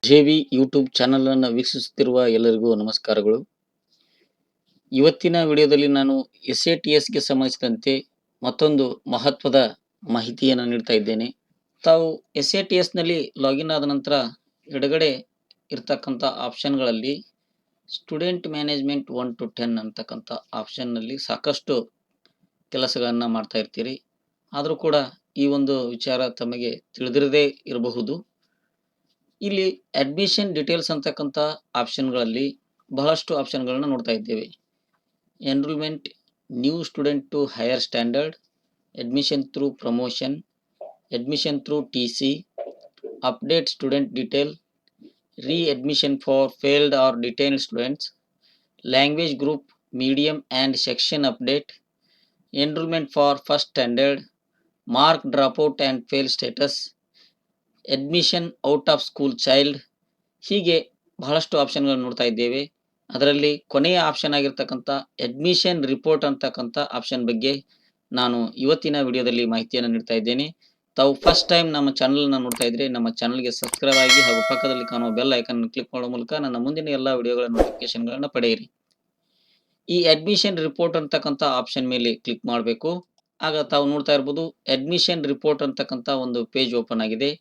JV YouTube channel ಅನ್ನು ವೀಕ್ಷಿಸುತ್ತಿರುವ ಎಲ್ಲರಿಗೂ ನಮಸ್ಕಾರಗಳು. ಇವತ್ತಿನ ವಿಡಿಯೋದಲ್ಲಿ ನಾನು SATSಗೆ ಸಂಬಂಧಿಸಿದಂತೆ ಮತ್ತೊಂದು ಮಹತ್ವದ ಮಾಹಿತಿಯನ್ನು ನೀಡ್ತಾ ಇದ್ದೇನೆ. ತಾವು SATSನಲ್ಲಿ ಲಾಗಿನ್ ಆದ ನಂತರ ಎಡಗಡೆ ಇರ್ತಕ್ಕಂಥ ಆಪ್ಷನ್ಗಳಲ್ಲಿ ಸ್ಟೂಡೆಂಟ್ ಮ್ಯಾನೇಜ್ಮೆಂಟ್ 1 to 10 ಅಂತಕ್ಕಂಥ ಆಪ್ಷನ್ನಲ್ಲಿ ಸಾಕಷ್ಟು ಕೆಲಸಗಳನ್ನು ಮಾಡ್ತಾ ಇರ್ತೀರಿ. ಆದರೂ ಕೂಡ ಈ ಒಂದು ವಿಚಾರ ತಮಗೆ ತಿಳಿದಿರದೇ ಇರಬಹುದು. ಇಲ್ಲಿ ಅಡ್ಮಿಷನ್ ಡೀಟೇಲ್ಸ್ ಅಂತಕ್ಕಂಥ ಆಪ್ಷನ್ಗಳಲ್ಲಿ ಬಹಳಷ್ಟು ಆಪ್ಷನ್ಗಳನ್ನ ನೋಡ್ತಾ ಇದ್ದೇವೆ. Enrolment, new student to higher standard, admission through promotion, admission through TC, update student detail, readmission for failed or detained students, language group, medium and section update, enrolment for first standard, mark dropout and fail status, admission out of school child. ಹೀಗೆ ಬಹಳಷ್ಟು ಆಪ್ಷನ್ಗಳನ್ನು ನೋಡ್ತಾ ಇದ್ದೇವೆ. ಅದರಲ್ಲಿ ಕೊನೆಯ option ಆಗಿರ್ತಕ್ಕಂಥ admission report ಅಂತಕ್ಕಂಥ option ಬಗ್ಗೆ ನಾನು ಇವತ್ತಿನ ವಿಡಿಯೋದಲ್ಲಿ ಮಾಹಿತಿಯನ್ನು ನೀಡ್ತಾ ಇದ್ದೇನೆ. ತಾವು ಫಸ್ಟ್ ಟೈಮ್ ನಮ್ಮ ಚಾನಲ್ನ ನೋಡ್ತಾ ಇದ್ರೆ ನಮ್ಮ ಚಾನಲ್ಗೆ ಸಬ್ಸ್ಕ್ರೈಬ್ ಆಗಿ ಹಾಗೂ ಪಕ್ಕದಲ್ಲಿ ಕಾಣುವ ಬೆಲ್ ಐಕನ್ ಕ್ಲಿಕ್ ಮಾಡುವ ಮೂಲಕ ನನ್ನ ಮುಂದಿನ ಎಲ್ಲ ವಿಡಿಯೋಗಳ ನೋಟಿಫಿಕೇಶನ್ಗಳನ್ನು ಪಡೆಯಿರಿ. ಈ ಅಡ್ಮಿಷನ್ ರಿಪೋರ್ಟ್ ಅಂತಕ್ಕಂಥ ಆಪ್ಷನ್ ಮೇಲೆ ಕ್ಲಿಕ್ ಮಾಡಬೇಕು. ಆಗ ತಾವು ನೋಡ್ತಾ ಇರ್ಬೋದು ಅಡ್ಮಿಷನ್ ರಿಪೋರ್ಟ್ ಅಂತಕ್ಕಂಥ ಒಂದು ಪೇಜ್ ಓಪನ್ ಆಗಿದೆ.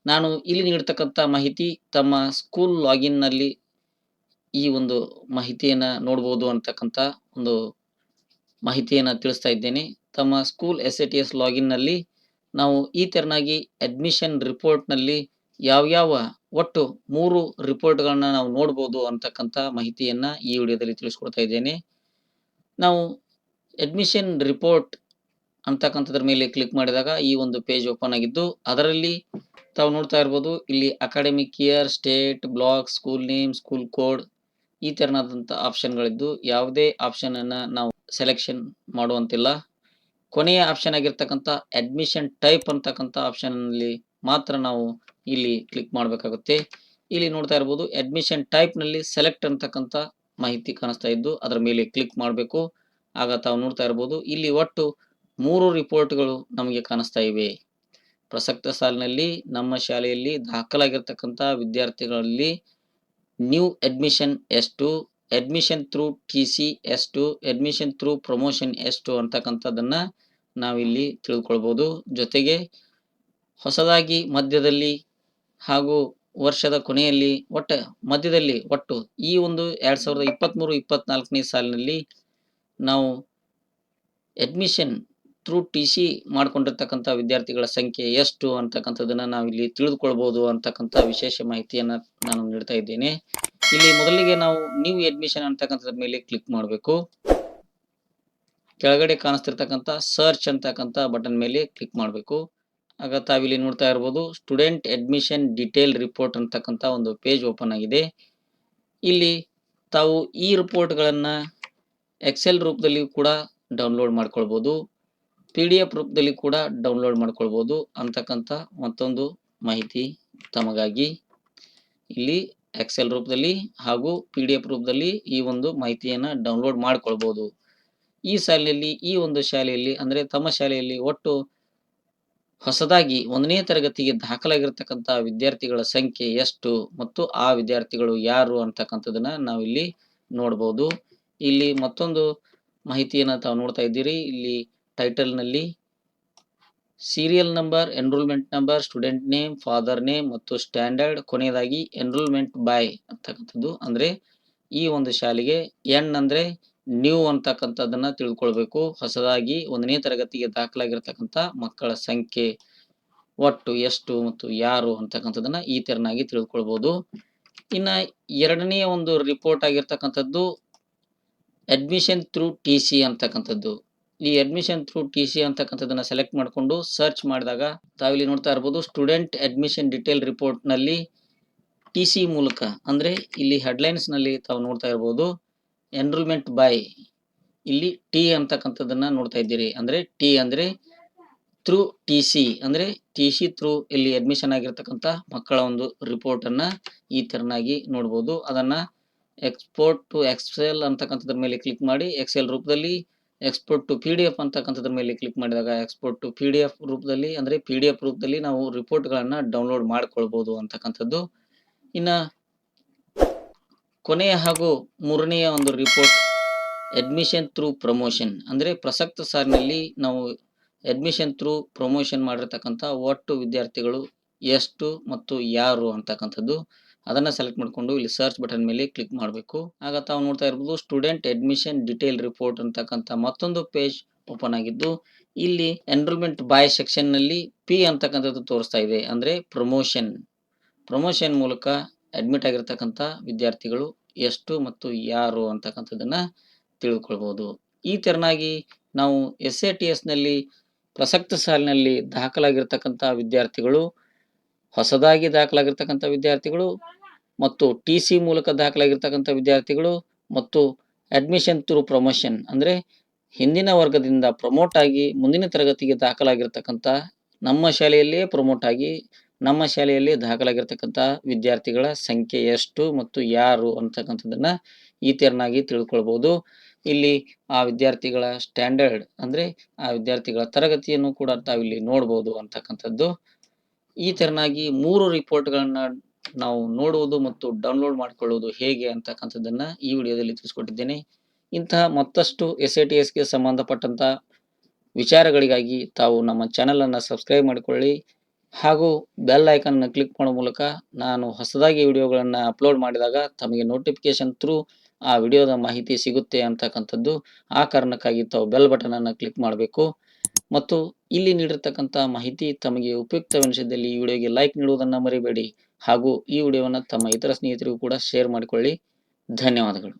ನಾನು ಇಲ್ಲಿ ನೀಡ್ತಕ್ಕಂಥ ಮಾಹಿತಿ ತಮ್ಮ ಸ್ಕೂಲ್ ಲಾಗಿನ್ನಲ್ಲಿ ಈ ಒಂದು ಮಾಹಿತಿಯನ್ನು ನೋಡ್ಬೋದು ಅಂತಕ್ಕಂಥ ಒಂದು ಮಾಹಿತಿಯನ್ನು ತಿಳಿಸ್ತಾ ಇದ್ದೇನೆ. ತಮ್ಮ ಸ್ಕೂಲ್ SATS ಲಾಗಿನ್ನಲ್ಲಿ ನಾವು ಈ ತೆರನಾಗಿ ಅಡ್ಮಿಷನ್ ರಿಪೋರ್ಟ್ನಲ್ಲಿ ಯಾವ್ಯಾವ ಒಟ್ಟು 3 ರಿಪೋರ್ಟ್ಗಳನ್ನ ನಾವು ನೋಡ್ಬೋದು ಅಂತಕ್ಕಂಥ ಮಾಹಿತಿಯನ್ನು ಈ ವಿಡಿಯೋದಲ್ಲಿ ತಿಳಿಸ್ಕೊಡ್ತಾ ಇದ್ದೇನೆ. ನಾವು ಅಡ್ಮಿಷನ್ ರಿಪೋರ್ಟ್ ಅಂತಕ್ಕಂಥದ್ರ ಮೇಲೆ ಕ್ಲಿಕ್ ಮಾಡಿದಾಗ ಈ ಒಂದು ಪೇಜ್ ಓಪನ್ ಆಗಿದ್ದು, ಅದರಲ್ಲಿ ತಾವು ನೋಡ್ತಾ ಇರ್ಬೋದು ಇಲ್ಲಿ academic year, state, block, school name, school code ಈ ತೆರನಾದಂಥ ಆಪ್ಷನ್ಗಳಿದ್ದು ಯಾವುದೇ ಆಪ್ಷನನ್ನು ನಾವು ಸೆಲೆಕ್ಷನ್ ಮಾಡುವಂತಿಲ್ಲ. ಕೊನೆಯ ಆಪ್ಷನ್ ಆಗಿರ್ತಕ್ಕಂಥ ಅಡ್ಮಿಷನ್ ಟೈಪ್ ಅಂತಕ್ಕಂಥ ಆಪ್ಷನ್ನಲ್ಲಿ ಮಾತ್ರ ನಾವು ಇಲ್ಲಿ ಕ್ಲಿಕ್ ಮಾಡಬೇಕಾಗುತ್ತೆ. ಇಲ್ಲಿ ನೋಡ್ತಾ ಇರ್ಬೋದು ಅಡ್ಮಿಷನ್ ಟೈಪ್ನಲ್ಲಿ ಸೆಲೆಕ್ಟ್ ಅಂತಕ್ಕಂಥ ಮಾಹಿತಿ ಕಾಣಿಸ್ತಾ ಇದ್ದು ಅದರ ಮೇಲೆ ಕ್ಲಿಕ್ ಮಾಡಬೇಕು. ಆಗ ತಾವು ನೋಡ್ತಾ ಇರ್ಬೋದು ಇಲ್ಲಿ ಒಟ್ಟು 3 ರಿಪೋರ್ಟ್ಗಳು ನಮಗೆ ಕಾಣಿಸ್ತಾ ಇವೆ. ಪ್ರಸಕ್ತ ಸಾಲಿನಲ್ಲಿ ನಮ್ಮ ಶಾಲೆಯಲ್ಲಿ ದಾಖಲಾಗಿರ್ತಕ್ಕಂಥ ವಿದ್ಯಾರ್ಥಿಗಳಲ್ಲಿ ನ್ಯೂ ಅಡ್ಮಿಷನ್ ಎಷ್ಟು, ಅಡ್ಮಿಷನ್ ಥ್ರೂ TC ಎಷ್ಟು, ಅಡ್ಮಿಷನ್ ಥ್ರೂ ಪ್ರಮೋಷನ್ ಎಷ್ಟು ಅಂತಕ್ಕಂಥದ್ದನ್ನು ನಾವಿಲ್ಲಿ ತಿಳ್ಕೊಳ್ಬೋದು. ಜೊತೆಗೆ ಹೊಸದಾಗಿ ಮಧ್ಯದಲ್ಲಿ ಹಾಗೂ ವರ್ಷದ ಕೊನೆಯಲ್ಲಿ ಮಧ್ಯದಲ್ಲಿ ಒಟ್ಟು ಈ ಒಂದು 2023-24ನೇ ಸಾಲಿನಲ್ಲಿ ನಾವು ಅಡ್ಮಿಷನ್ ಥ್ರೂ TC ಮಾಡ್ಕೊಂಡಿರ್ತಕ್ಕಂಥ ವಿದ್ಯಾರ್ಥಿಗಳ ಸಂಖ್ಯೆ ಎಷ್ಟು ಅಂತಕ್ಕಂಥದ್ದನ್ನ ನಾವಿಲ್ಲಿ ತಿಳಿದುಕೊಳ್ಬೋದು ಅಂತಕ್ಕಂಥ ವಿಶೇಷ ಮಾಹಿತಿಯನ್ನು ನಾನು ನೀಡ್ತಾ ಇದ್ದೇನೆ. ಇಲ್ಲಿ ಮೊದಲಿಗೆ ನಾವು ನ್ಯೂ ಅಡ್ಮಿಷನ್ ಅಂತಕ್ಕಂಥದ್ರ ಮೇಲೆ ಕ್ಲಿಕ್ ಮಾಡಬೇಕು. ಕೆಳಗಡೆ ಕಾಣಿಸ್ತಿರ್ತಕ್ಕಂಥ ಸರ್ಚ್ ಅಂತಕ್ಕಂಥ ಬಟನ್ ಮೇಲೆ ಕ್ಲಿಕ್ ಮಾಡಬೇಕು. ಆಗ ತಾವಿಲ್ಲಿ ನೋಡ್ತಾ ಇರ್ಬೋದು ಸ್ಟೂಡೆಂಟ್ ಅಡ್ಮಿಷನ್ ಡೀಟೇಲ್ ರಿಪೋರ್ಟ್ ಅಂತಕ್ಕಂಥ ಒಂದು ಪೇಜ್ ಓಪನ್ ಆಗಿದೆ. ಇಲ್ಲಿ ತಾವು ಈ ರಿಪೋರ್ಟ್ಗಳನ್ನು ಎಕ್ಸೆಲ್ ರೂಪದಲ್ಲಿ ಕೂಡ ಡೌನ್ಲೋಡ್ ಮಾಡ್ಕೊಳ್ಬೋದು, PDF ರೂಪದಲ್ಲಿ ಕೂಡ ಡೌನ್ಲೋಡ್ ಮಾಡ್ಕೊಳ್ಬೋದು ಅಂತಕ್ಕಂಥ ಮತ್ತೊಂದು ಮಾಹಿತಿ ತಮಗಾಗಿ. ಇಲ್ಲಿ ಎಕ್ಸೆಲ್ ರೂಪದಲ್ಲಿ ಹಾಗೂ PDF ರೂಪದಲ್ಲಿ ಈ ಒಂದು ಮಾಹಿತಿಯನ್ನು ಡೌನ್ಲೋಡ್ ಮಾಡ್ಕೊಳ್ಬೋದು. ಈ ಸಾಲಿನಲ್ಲಿ ಈ ಒಂದು ಶಾಲೆಯಲ್ಲಿ ಅಂದರೆ ತಮ್ಮ ಶಾಲೆಯಲ್ಲಿ ಒಟ್ಟು ಹೊಸದಾಗಿ 1ನೇ ತರಗತಿಗೆ ದಾಖಲಾಗಿರ್ತಕ್ಕಂಥ ವಿದ್ಯಾರ್ಥಿಗಳ ಸಂಖ್ಯೆ ಎಷ್ಟು ಮತ್ತು ಆ ವಿದ್ಯಾರ್ಥಿಗಳು ಯಾರು ಅಂತಕ್ಕಂಥದ್ದನ್ನ ನಾವಿಲ್ಲಿ ನೋಡ್ಬೋದು. ಇಲ್ಲಿ ಮತ್ತೊಂದು ಮಾಹಿತಿಯನ್ನು ತಾವು ನೋಡ್ತಾ ಇದ್ದೀರಿ. ಇಲ್ಲಿ ಟೈಟಲ್ನಲ್ಲಿ serial number, enrolment number, student name, father name ಮತ್ತು ಸ್ಟ್ಯಾಂಡರ್ಡ್, ಕೊನೆಯದಾಗಿ ಎನ್ರೋಲ್ಮೆಂಟ್ ಬೈ ಅಂತಕ್ಕಂಥದ್ದು. ಅಂದರೆ ಈ ಒಂದು ಶಾಲೆಗೆ ಎನ್ ಅಂದರೆ ನ್ಯೂ ಅಂತಕ್ಕಂಥದ್ದನ್ನ ತಿಳ್ಕೊಳ್ಬೇಕು. ಹೊಸದಾಗಿ 1ನೇ ತರಗತಿಗೆ ದಾಖಲಾಗಿರ್ತಕ್ಕಂಥ ಮಕ್ಕಳ ಸಂಖ್ಯೆ ಒಟ್ಟು ಎಷ್ಟು ಮತ್ತು ಯಾರು ಅಂತಕ್ಕಂಥದ್ದನ್ನ ಈ ತೆರನಾಗಿ ತಿಳ್ಕೊಳ್ಬೋದು. ಇನ್ನು ಎರಡನೆಯ ಒಂದು ರಿಪೋರ್ಟ್ ಆಗಿರ್ತಕ್ಕಂಥದ್ದು ಅಡ್ಮಿಷನ್ ಥ್ರೂ TC ಅಂತಕ್ಕಂಥದ್ದು. ಈ ಅಡ್ಮಿಷನ್ ಥ್ರೂ TC ಅಂತಕ್ಕಂಥದ್ದನ್ನ ಸೆಲೆಕ್ಟ್ ಮಾಡಿಕೊಂಡು ಸರ್ಚ್ ಮಾಡಿದಾಗ ತಾವಿಲ್ಲಿ ನೋಡ್ತಾ ಇರ್ಬೋದು ಸ್ಟೂಡೆಂಟ್ ಅಡ್ಮಿಷನ್ ಡೀಟೇಲ್ ರಿಪೋರ್ಟ್ ನಲ್ಲಿ TC ಮೂಲಕ ಅಂದ್ರೆ ಇಲ್ಲಿ ಹೆಡ್ಲೈನ್ಸ್ ನಲ್ಲಿ ತಾವು ನೋಡ್ತಾ ಇರ್ಬೋದು ಎನ್ರೋಲ್ಮೆಂಟ್ ಬೈ ಇಲ್ಲಿ T ಅಂತಕ್ಕಂಥದ್ದನ್ನ ನೋಡ್ತಾ ಇದ್ದೀರಿ. ಅಂದ್ರೆ T ಅಂದ್ರೆ ಥ್ರೂ TC ಅಂದ್ರೆ TC ಥ್ರೂ ಇಲ್ಲಿ ಅಡ್ಮಿಷನ್ ಆಗಿರ್ತಕ್ಕಂಥ ಮಕ್ಕಳ ಒಂದು ರಿಪೋರ್ಟ್ ಅನ್ನ ಈ ತೆರನಾಗಿ ನೋಡ್ಬೋದು. ಅದನ್ನ ಎಕ್ಸ್ಪೋರ್ಟ್ ಟು ಎಕ್ಸೆಲ್ ಅಂತಕ್ಕಂಥದ್ರ ಮೇಲೆ ಕ್ಲಿಕ್ ಮಾಡಿ ಎಕ್ಸೆಲ್ ರೂಪದಲ್ಲಿ, ಎಕ್ಸ್ಪೋರ್ಟ್ ಟು PDF ಅಂತಕ್ಕಂಥದ್ರ ಮೇಲೆ ಕ್ಲಿಕ್ ಮಾಡಿದಾಗ ಎಕ್ಸ್ಪೋರ್ಟ್ ಟು PDF ರೂಪದಲ್ಲಿ ಅಂದ್ರೆ PDF ರೂಪದಲ್ಲಿ ನಾವು ರಿಪೋರ್ಟ್ಗಳನ್ನ ಡೌನ್ಲೋಡ್ ಮಾಡ್ಕೊಳ್ಬೋದು ಅಂತಕ್ಕಂಥದ್ದು ಇನ್ನ ಕೊನೆಯ ಹಾಗೂ ಮೂರನೆಯ ಒಂದು ರಿಪೋರ್ಟ್ ಅಡ್ಮಿಷನ್ ಥ್ರೂ ಪ್ರಮೋಷನ್, ಅಂದರೆ ಪ್ರಸಕ್ತ ಸಾಲಿನಲ್ಲಿ ನಾವು ಅಡ್ಮಿಷನ್ ಥ್ರೂ ಪ್ರಮೋಷನ್ ಮಾಡಿರ್ತಕ್ಕಂಥ ಒಟ್ಟು ವಿದ್ಯಾರ್ಥಿಗಳು ಎಷ್ಟು ಮತ್ತು ಯಾರು ಅಂತಕ್ಕಂಥದ್ದು ಅದನ್ನು ಸೆಲೆಕ್ಟ್ ಮಾಡಿಕೊಂಡು ಇಲ್ಲಿ ಸರ್ಚ್ ಬಟನ್ ಮೇಲೆ ಕ್ಲಿಕ್ ಮಾಡಬೇಕು. ಆಗ ತಾವು ನೋಡ್ತಾ ಇರ್ಬೋದು ಸ್ಟೂಡೆಂಟ್ ಅಡ್ಮಿಷನ್ ಡಿಟೇಲ್ ರಿಪೋರ್ಟ್ ಅಂತಕ್ಕಂಥ ಮತ್ತೊಂದು ಪೇಜ್ ಓಪನ್ ಆಗಿದ್ದು, ಇಲ್ಲಿ ಎನ್ರೋಲ್ಮೆಂಟ್ ಬಾಯ್ ಸೆಕ್ಷನ್ ನಲ್ಲಿ ಪಿ ಅಂತಕ್ಕಂಥದ್ದು ತೋರಿಸ್ತಾ ಇದೆ. ಅಂದರೆ ಪ್ರಮೋಷನ್ ಮೂಲಕ ಅಡ್ಮಿಟ್ ಆಗಿರ್ತಕ್ಕಂಥ ವಿದ್ಯಾರ್ಥಿಗಳು ಎಷ್ಟು ಮತ್ತು ಯಾರು ಅಂತಕ್ಕಂಥದ್ದನ್ನ ತಿಳ್ಕೊಳ್ಬಹುದು. ಈ ತೆರನಾಗಿ ನಾವು SATS ನಲ್ಲಿ ಪ್ರಸಕ್ತ ಸಾಲಿನಲ್ಲಿ ದಾಖಲಾಗಿರ್ತಕ್ಕಂಥ ವಿದ್ಯಾರ್ಥಿಗಳು, ಹೊಸದಾಗಿ ದಾಖಲಾಗಿರ್ತಕ್ಕಂಥ ವಿದ್ಯಾರ್ಥಿಗಳು ಮತ್ತು TC ಮೂಲಕ ದಾಖಲಾಗಿರ್ತಕ್ಕಂಥ ವಿದ್ಯಾರ್ಥಿಗಳು ಮತ್ತು ಅಡ್ಮಿಷನ್ ಥ್ರೂ ಪ್ರಮೋಷನ್ ಅಂದರೆ ಹಿಂದಿನ ವರ್ಗದಿಂದ ಪ್ರಮೋಟ್ ಆಗಿ ಮುಂದಿನ ತರಗತಿಗೆ ದಾಖಲಾಗಿರ್ತಕ್ಕಂಥ, ನಮ್ಮ ಶಾಲೆಯಲ್ಲಿಯೇ ಪ್ರಮೋಟ್ ಆಗಿ ನಮ್ಮ ಶಾಲೆಯಲ್ಲಿ ದಾಖಲಾಗಿರ್ತಕ್ಕಂಥ ವಿದ್ಯಾರ್ಥಿಗಳ ಸಂಖ್ಯೆ ಎಷ್ಟು ಮತ್ತು ಯಾರು ಅಂತಕ್ಕಂಥದ್ದನ್ನ ಈ ತೆರನಾಗಿ ತಿಳ್ಕೊಳ್ಬಹುದು. ಇಲ್ಲಿ ಆ ವಿದ್ಯಾರ್ಥಿಗಳ ಸ್ಟ್ಯಾಂಡರ್ಡ್ ಅಂದರೆ ಆ ವಿದ್ಯಾರ್ಥಿಗಳ ತರಗತಿಯನ್ನು ಕೂಡ ತಾವಿಲ್ಲಿ ನೋಡ್ಬೋದು ಅಂತಕ್ಕಂಥದ್ದು. ಈ ತೆರನಾಗಿ 3 ರಿಪೋರ್ಟ್ಗಳನ್ನ ನಾವು ನೋಡುವುದು ಮತ್ತು ಡೌನ್ಲೋಡ್ ಮಾಡಿಕೊಳ್ಳುವುದು ಹೇಗೆ ಅಂತಕ್ಕಂಥದ್ದನ್ನ ಈ ವಿಡಿಯೋದಲ್ಲಿ ತಿಳಿಸ್ಕೊಟ್ಟಿದ್ದೇನೆ. ಇಂತಹ ಮತ್ತಷ್ಟು SATSಗೆ ಸಂಬಂಧಪಟ್ಟಂತ ವಿಚಾರಗಳಿಗಾಗಿ ತಾವು ನಮ್ಮ ಚಾನೆಲ್ ಅನ್ನು ಸಬ್ಸ್ಕ್ರೈಬ್ ಮಾಡಿಕೊಳ್ಳಿ ಹಾಗೂ ಬೆಲ್ ಐಕಾನ್ ಅನ್ನು ಕ್ಲಿಕ್ ಮಾಡೋ ಮೂಲಕ ನಾನು ಹೊಸದಾಗಿ ವಿಡಿಯೋಗಳನ್ನು ಅಪ್ಲೋಡ್ ಮಾಡಿದಾಗ ತಮಗೆ ನೋಟಿಫಿಕೇಶನ್ ಥ್ರೂ ಆ ವಿಡಿಯೋದ ಮಾಹಿತಿ ಸಿಗುತ್ತೆ ಅಂತಕ್ಕಂಥದ್ದು. ಆ ಕಾರಣಕ್ಕಾಗಿ ತಾವು ಬೆಲ್ ಬಟನ್ ಅನ್ನು ಕ್ಲಿಕ್ ಮಾಡಬೇಕು. ಮತ್ತು ಇಲ್ಲಿ ನೀಡಿರ್ತಕ್ಕಂಥ ಮಾಹಿತಿ ತಮಗೆ ಉಪಯುಕ್ತವೆನಿಸಿದಲ್ಲಿ ಈ ವಿಡಿಯೋಗೆ ಲೈಕ್ ನೀಡುವುದನ್ನು ಮರಿಬೇಡಿ ಹಾಗೂ ಈ ವಿಡಿಯೋವನ್ನು ತಮ್ಮ ಇತರ ಸ್ನೇಹಿತರಿಗೂ ಕೂಡ ಶೇರ್ ಮಾಡಿಕೊಳ್ಳಿ. ಧನ್ಯವಾದಗಳು.